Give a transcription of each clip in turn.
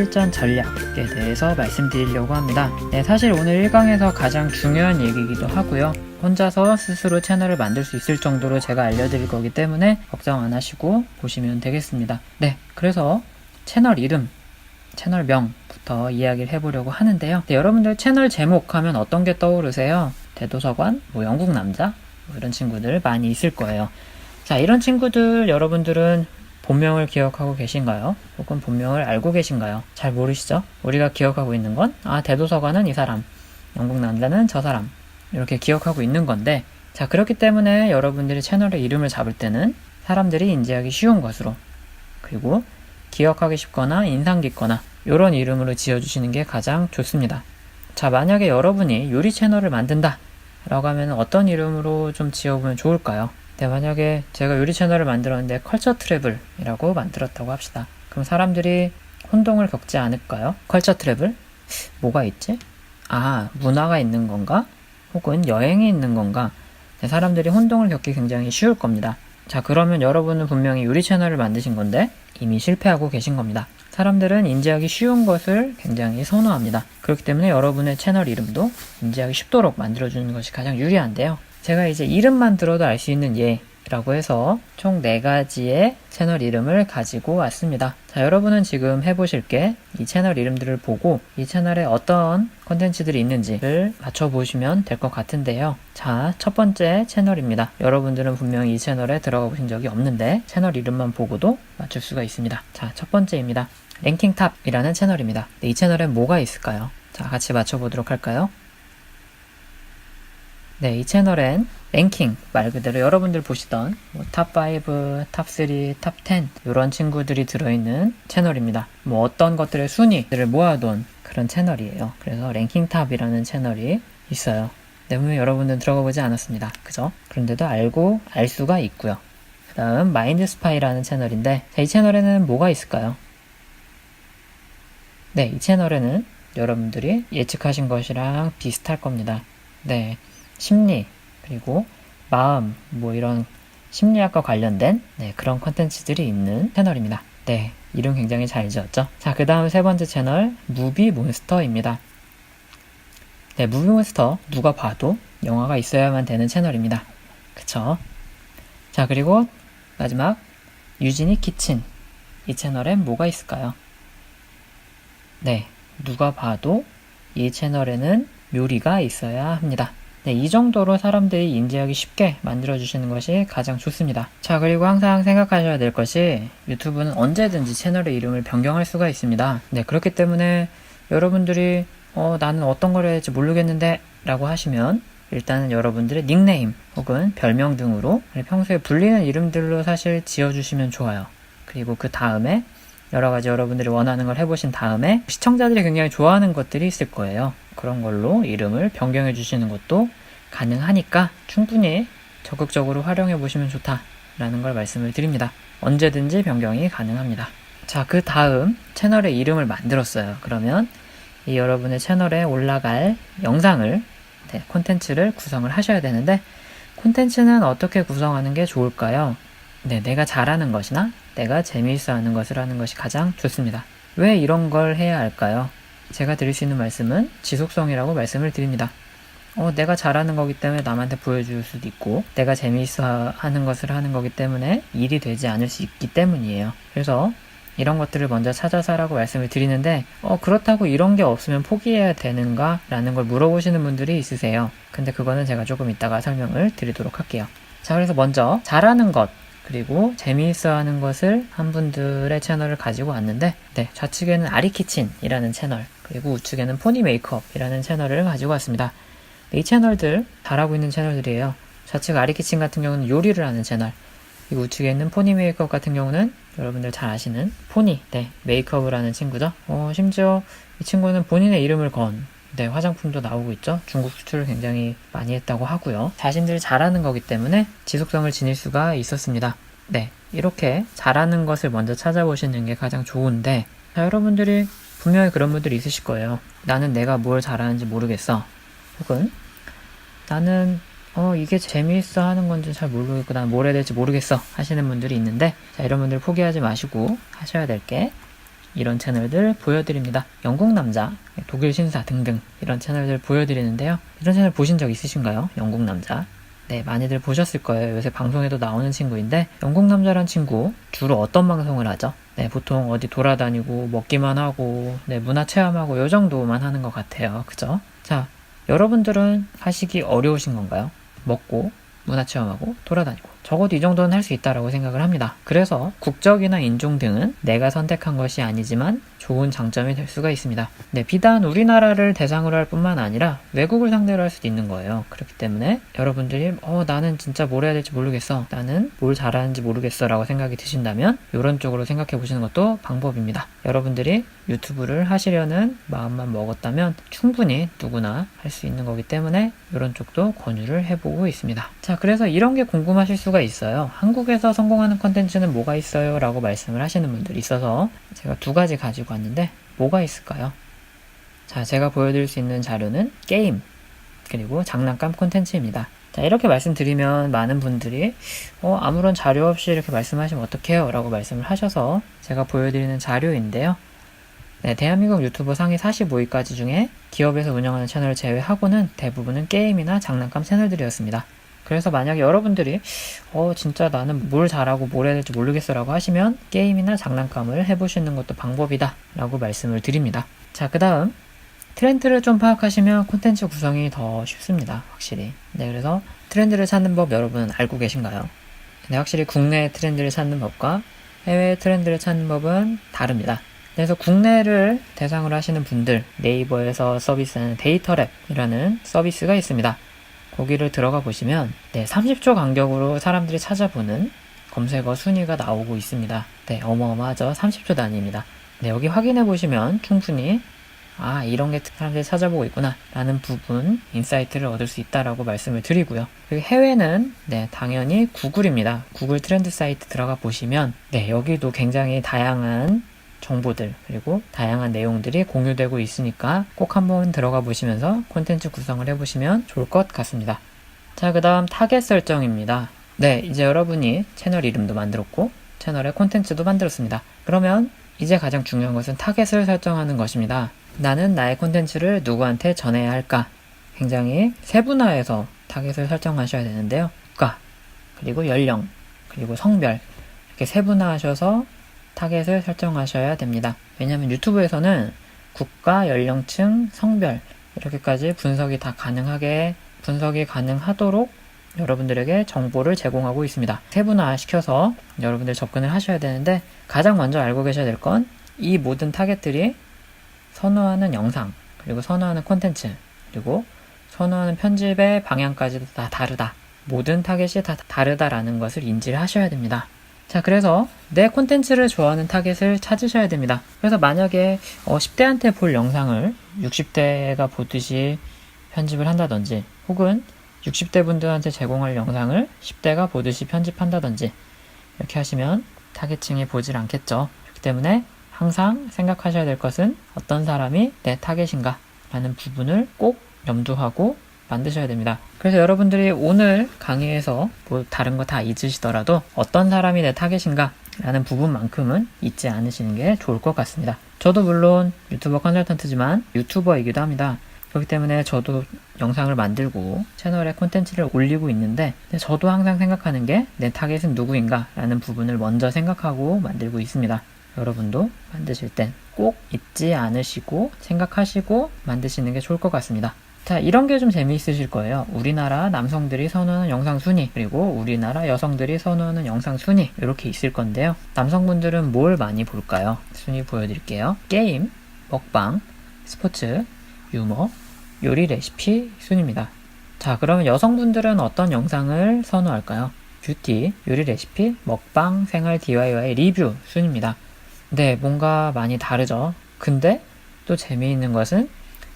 실전 전략에 대해서 말씀드리려고 합니다. 네, 사실 오늘 1강에서 가장 중요한 얘기이기도 하고요. 혼자서 스스로 채널을 만들 수 있을 정도로 제가 알려드릴 거기 때문에 걱정 안 하시고 보시면 되겠습니다. 네, 그래서 채널 이름, 채널명부터 이야기를 해보려고 하는데요. 네, 여러분들 채널 제목 하면 어떤 게 떠오르세요? 대도서관, 영국 남자, 이런 친구들 많이 있을 거예요. 자, 이런 친구들 여러분들은 본명을 기억하고 계신가요? 혹은 본명을 알고 계신가요? 잘 모르시죠? 우리가 기억하고 있는 건 대도서관은 이 사람, 영국 남자는 저 사람, 이렇게 기억하고 있는 건데, 자, 그렇기 때문에 여러분들이 채널의 이름을 잡을 때는 사람들이 인지하기 쉬운 것으로, 그리고 기억하기 쉽거나 인상 깊거나 이런 이름으로 지어주시는 게 가장 좋습니다. 자, 만약에 여러분이 요리 채널을 만든다 라고 하면 어떤 이름으로 좀 지어보면 좋을까요? 네, 만약에 제가 요리 채널을 만들었는데 컬처 트래블이라고 만들었다고 합시다. 그럼 사람들이 혼동을 겪지 않을까요? 컬처 트래블? 뭐가 있지? 문화가 있는 건가? 혹은 여행이 있는 건가? 네, 사람들이 혼동을 겪기 굉장히 쉬울 겁니다. 자, 그러면 여러분은 분명히 요리 채널을 만드신 건데 이미 실패하고 계신 겁니다. 사람들은 인지하기 쉬운 것을 굉장히 선호합니다. 그렇기 때문에 여러분의 채널 이름도 인지하기 쉽도록 만들어주는 것이 가장 유리한데요. 제가 이제 이름만 들어도 알 수 있는 예라고 해서 총 4가지의 채널 이름을 가지고 왔습니다. 자, 여러분은 지금 해보실 게 이 채널 이름들을 보고 이 채널에 어떤 컨텐츠들이 있는지를 맞춰보시면 될 것 같은데요. 자, 첫 번째 채널입니다. 여러분들은 분명히 이 채널에 들어가 보신 적이 없는데 채널 이름만 보고도 맞출 수가 있습니다. 자, 첫 번째입니다. 랭킹탑이라는 채널입니다. 네, 이 채널엔 뭐가 있을까요? 자, 같이 맞춰보도록 할까요? 네, 이 채널엔 랭킹 말 그대로 여러분들 보시던 탑5, 탑3, 탑10 이런 친구들이 들어있는 채널입니다. 어떤 것들의 순위들을 모아둔 그런 채널이에요. 그래서 랭킹탑이라는 채널이 있어요. 네, 분명 여러분들은 들어가 보지 않았습니다. 그죠? 그런데도 알 수가 있고요. 그 다음 마인드스파이라는 채널인데, 자, 이 채널에는 뭐가 있을까요? 네, 이 채널에는 여러분들이 예측하신 것이랑 비슷할 겁니다. 네, 심리, 그리고 마음, 이런 심리학과 관련된 그런 컨텐츠들이 있는 채널입니다. 네, 이름 굉장히 잘 지었죠? 자, 그 다음 세 번째 채널, 무비몬스터입니다. 네, 무비몬스터, 누가 봐도 영화가 있어야만 되는 채널입니다. 그쵸? 자, 그리고 마지막, 유진이 키친. 이 채널엔 뭐가 있을까요? 네, 누가 봐도 이 채널에는 요리가 있어야 합니다. 네, 이 정도로 사람들이 인지하기 쉽게 만들어주시는 것이 가장 좋습니다. 자, 그리고 항상 생각하셔야 될 것이 유튜브는 언제든지 채널의 이름을 변경할 수가 있습니다. 네, 그렇기 때문에 여러분들이 나는 어떤 걸 해야 할지 모르겠는데 라고 하시면 일단은 여러분들의 닉네임 혹은 별명 등으로 평소에 불리는 이름들로 사실 지어주시면 좋아요. 그리고 그 다음에 여러가지 여러분들이 원하는 걸 해보신 다음에 시청자들이 굉장히 좋아하는 것들이 있을 거예요. 그런 걸로 이름을 변경해 주시는 것도 가능하니까 충분히 적극적으로 활용해 보시면 좋다라는 걸 말씀을 드립니다. 언제든지 변경이 가능합니다. 자, 그 다음 채널의 이름을 만들었어요. 그러면 이 여러분의 채널에 올라갈 영상을, 콘텐츠를 구성을 하셔야 되는데, 콘텐츠는 어떻게 구성하는 게 좋을까요? 네, 내가 잘하는 것이나 내가 재미있어 하는 것을 하는 것이 가장 좋습니다. 왜 이런 걸 해야 할까요? 제가 드릴 수 있는 말씀은 지속성이라고 말씀을 드립니다. 내가 잘하는 거기 때문에 남한테 보여줄 수도 있고, 내가 재미있어 하는 것을 하는 거기 때문에 일이 되지 않을 수 있기 때문이에요. 그래서 이런 것들을 먼저 찾아서 하라고 말씀을 드리는데, 그렇다고 이런 게 없으면 포기해야 되는가? 라는 걸 물어보시는 분들이 있으세요. 근데 그거는 제가 조금 이따가 설명을 드리도록 할게요. 자, 그래서 먼저 잘하는 것, 그리고 재미있어 하는 것을 한 분들의 채널을 가지고 왔는데, 좌측에는 아리키친이라는 채널, 그리고 우측에는 포니 메이크업이라는 채널을 가지고 왔습니다. 이 채널들 잘하고 있는 채널들이에요. 좌측 아리키친 같은 경우는 요리를 하는 채널, 그리고 우측에 있는 포니 메이크업 같은 경우는 여러분들 잘 아시는 포니, 메이크업을 하는 친구죠. 심지어 이 친구는 본인의 이름을 건 화장품도 나오고 있죠. 중국 수출을 굉장히 많이 했다고 하고요. 자신들이 잘하는 거기 때문에 지속성을 지닐 수가 있었습니다. 네, 이렇게 잘하는 것을 먼저 찾아보시는 게 가장 좋은데, 자, 여러분들이 분명히 그런 분들이 있으실 거예요. 나는 내가 뭘 잘하는지 모르겠어. 혹은 나는 이게 재미있어 하는 건지 잘 모르겠고 난 뭘 해야 될지 모르겠어 하시는 분들이 있는데, 자, 이런 분들 포기하지 마시고 하셔야 될 게, 이런 채널들 보여드립니다. 영국 남자, 독일 신사 등등 이런 채널들 보여드리는데요. 이런 채널 보신 적 있으신가요? 영국 남자. 네, 많이들 보셨을 거예요. 요새 방송에도 나오는 친구인데 영국 남자란 친구 주로 어떤 방송을 하죠? 네, 보통 어디 돌아다니고 먹기만 하고 네, 문화 체험하고 요 정도만 하는 것 같아요. 그죠? 자, 여러분들은 하시기 어려우신 건가요? 먹고 문화 체험하고 돌아다니고 적어도 이 정도는 할 수 있다라고 생각을 합니다. 그래서 국적이나 인종 등은 내가 선택한 것이 아니지만 좋은 장점이 될 수가 있습니다. 네, 비단 우리나라를 대상으로 할 뿐만 아니라 외국을 상대로 할 수도 있는 거예요. 그렇기 때문에 여러분들이 나는 진짜 뭘 해야 될지 모르겠어, 나는 뭘 잘하는지 모르겠어 라고 생각이 드신다면 이런 쪽으로 생각해 보시는 것도 방법입니다. 여러분들이 유튜브를 하시려는 마음만 먹었다면 충분히 누구나 할 수 있는 거기 때문에 이런 쪽도 권유를 해보고 있습니다. 자, 그래서 이런 게 궁금하실 수가 있어요. 한국에서 성공하는 컨텐츠는 뭐가 있어요? 라고 말씀을 하시는 분들이 있어서 제가 2가지 가지고 왔는데 뭐가 있을까요? 자, 제가 보여드릴 수 있는 자료는 게임 그리고 장난감 콘텐츠입니다. 자, 이렇게 말씀드리면 많은 분들이 아무런 자료 없이 이렇게 말씀하시면 어떡해요? 라고 말씀을 하셔서 제가 보여드리는 자료인데요. 네, 대한민국 유튜버 상위 45위까지 중에 기업에서 운영하는 채널을 제외하고는 대부분은 게임이나 장난감 채널들이었습니다. 그래서 만약에 여러분들이 진짜 나는 뭘 잘하고 뭘 해야 될지 모르겠어 라고 하시면 게임이나 장난감을 해보시는 것도 방법이다 라고 말씀을 드립니다. 자, 그 다음 트렌드를 좀 파악하시면 콘텐츠 구성이 더 쉽습니다. 확실히. 네, 그래서 트렌드를 찾는 법 여러분 알고 계신가요? 네, 확실히 국내 트렌드를 찾는 법과 해외 트렌드를 찾는 법은 다릅니다. 그래서 국내를 대상으로 하시는 분들 네이버에서 서비스하는 데이터랩이라는 서비스가 있습니다. 거기를 들어가 보시면 30초 간격으로 사람들이 찾아보는 검색어 순위가 나오고 있습니다. 네, 어마어마하죠. 30초 단위입니다. 네, 여기 확인해 보시면 충분히 이런 게 사람들이 찾아보고 있구나 라는 부분 인사이트를 얻을 수 있다라고 말씀을 드리고요. 그리고 해외는 당연히 구글입니다. 구글 트렌드 사이트 들어가 보시면 여기도 굉장히 다양한 정보들 그리고 다양한 내용들이 공유되고 있으니까 꼭 한번 들어가 보시면서 콘텐츠 구성을 해보시면 좋을 것 같습니다. 자, 그 다음 타겟 설정입니다. 네, 이제 여러분이 채널 이름도 만들었고 채널의 콘텐츠도 만들었습니다. 그러면 이제 가장 중요한 것은 타겟을 설정하는 것입니다. 나는 나의 콘텐츠를 누구한테 전해야 할까? 굉장히 세분화해서 타겟을 설정하셔야 되는데요. 국가, 그리고 연령, 그리고 성별 이렇게 세분화하셔서 타겟을 설정하셔야 됩니다. 왜냐하면 유튜브에서는 국가, 연령층, 성별 이렇게까지 분석이 가능하도록 여러분들에게 정보를 제공하고 있습니다. 세분화시켜서 여러분들 접근을 하셔야 되는데 가장 먼저 알고 계셔야 될 건 이 모든 타겟들이 선호하는 영상, 그리고 선호하는 콘텐츠, 그리고 선호하는 편집의 방향까지도 다 다르다. 모든 타겟이 다 다르다라는 것을 인지를 하셔야 됩니다. 자, 그래서 내 콘텐츠를 좋아하는 타겟을 찾으셔야 됩니다. 그래서 만약에 10대한테 볼 영상을 60대가 보듯이 편집을 한다든지 혹은 60대 분들한테 제공할 영상을 10대가 보듯이 편집한다든지 이렇게 하시면 타겟층이 보질 않겠죠. 그렇기 때문에 항상 생각하셔야 될 것은 어떤 사람이 내 타겟인가 라는 부분을 꼭 염두하고 만드셔야 됩니다. 그래서 여러분들이 오늘 강의에서 다른 거 다 잊으시더라도 어떤 사람이 내 타겟인가 라는 부분만큼은 잊지 않으시는 게 좋을 것 같습니다. 저도 물론 유튜버 컨설턴트지만 유튜버이기도 합니다. 그렇기 때문에 저도 영상을 만들고 채널에 콘텐츠를 올리고 있는데 저도 항상 생각하는 게 내 타겟은 누구인가 라는 부분을 먼저 생각하고 만들고 있습니다. 여러분도 만드실 땐 꼭 잊지 않으시고 생각하시고 만드시는 게 좋을 것 같습니다. 자, 이런 게 좀 재미있으실 거예요. 우리나라 남성들이 선호하는 영상 순위, 그리고 우리나라 여성들이 선호하는 영상 순위 이렇게 있을 건데요. 남성분들은 뭘 많이 볼까요? 순위 보여드릴게요. 게임, 먹방, 스포츠, 유머, 요리 레시피 순입니다. 자, 그러면 여성분들은 어떤 영상을 선호할까요? 뷰티, 요리 레시피, 먹방, 생활 DIY, 리뷰 순입니다. 네, 뭔가 많이 다르죠. 근데 또 재미있는 것은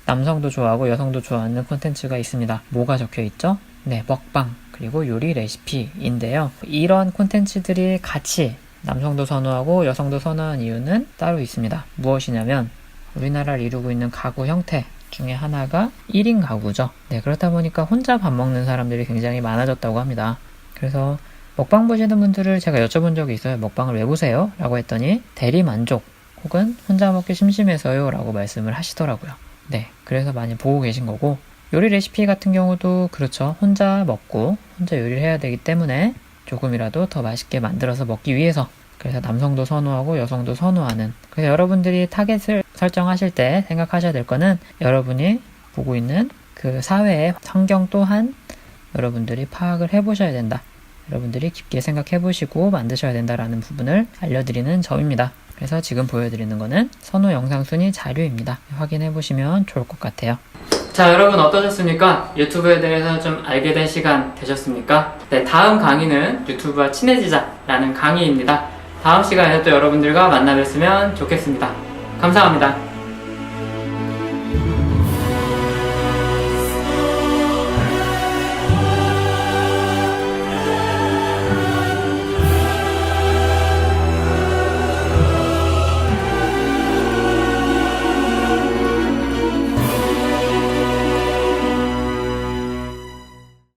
남성도 좋아하고 여성도 좋아하는 콘텐츠가 있습니다. 뭐가 적혀 있죠? 네, 먹방 그리고 요리 레시피인데요. 이런 콘텐츠들이 같이 남성도 선호하고 여성도 선호하는 이유는 따로 있습니다. 무엇이냐면 우리나라를 이루고 있는 가구 형태 중에 하나가 1인 가구죠. 네, 그렇다 보니까 혼자 밥 먹는 사람들이 굉장히 많아졌다고 합니다. 그래서 먹방 보시는 분들을 제가 여쭤본 적이 있어요. 먹방을 왜 보세요? 라고 했더니 대리만족 혹은 혼자 먹기 심심해서요 라고 말씀을 하시더라고요. 네, 그래서 많이 보고 계신 거고, 요리 레시피 같은 경우도 그렇죠. 혼자 먹고 혼자 요리를 해야 되기 때문에 조금이라도 더 맛있게 만들어서 먹기 위해서, 그래서 남성도 선호하고 여성도 선호하는, 그래서 여러분들이 타겟을 설정하실 때 생각하셔야 될 거는 여러분이 보고 있는 그 사회의 환경 또한 여러분들이 파악을 해보셔야 된다. 여러분들이 깊게 생각해보시고 만드셔야 된다라는 부분을 알려드리는 점입니다. 그래서 지금 보여드리는 거는 선호 영상 순위 자료입니다. 확인해보시면 좋을 것 같아요. 자, 여러분 어떠셨습니까? 유튜브에 대해서 좀 알게 된 시간 되셨습니까? 네, 다음 강의는 유튜브와 친해지자라는 강의입니다. 다음 시간에 또 여러분들과 만나 뵀으면 좋겠습니다. 감사합니다.